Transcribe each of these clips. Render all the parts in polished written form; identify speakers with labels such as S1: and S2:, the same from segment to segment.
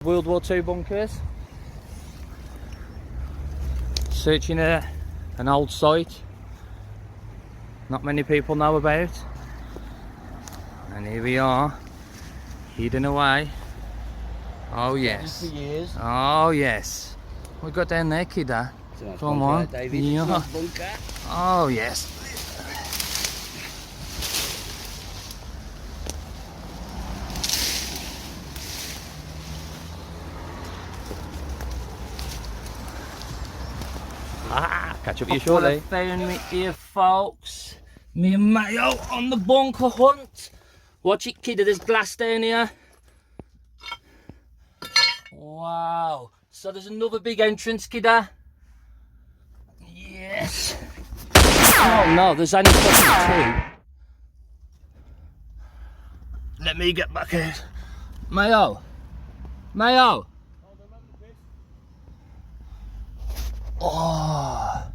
S1: World War II bunkers. Searching an old site not many people know about. And here we are, hidden away. Oh yes.
S2: For years.
S1: Oh yes. We got down there, kidder.
S2: Nice
S1: Come
S2: bunker,
S1: on.
S2: David.
S1: Yeah.
S2: Nice bunker.
S1: Oh yes. Catch up with you shortly. Found me here, folks. Me and Mayo on the bunker hunt. Watch it, kidder. There's glass down here. Wow. So there's another big entrance, kidder. Yes. Oh no, there's only fucking two. Let me get back out. Mayo. Mayo. Oh.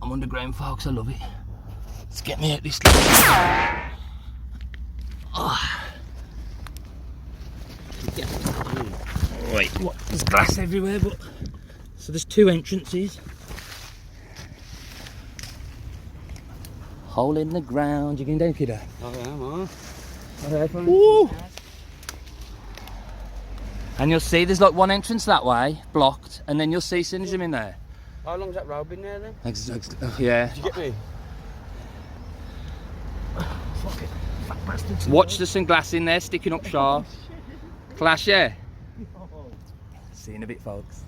S1: I'm underground, folks. I love it. Let's get me out this little. Oh. Right. What? There's glass everywhere, but so there's two entrances. Hole in the ground. You going down, kidder?
S2: Oh, yeah, man.
S1: Ooh. And you'll see there's like one entrance that way, blocked, and then you'll see Synergism in there.
S2: How long's that road been there then?
S1: Yeah.
S2: Did you get me?
S1: Fuck it. Fat bastards. Watch there's some glass in there sticking up sharp. Clash, yeah? See you in a bit, folks.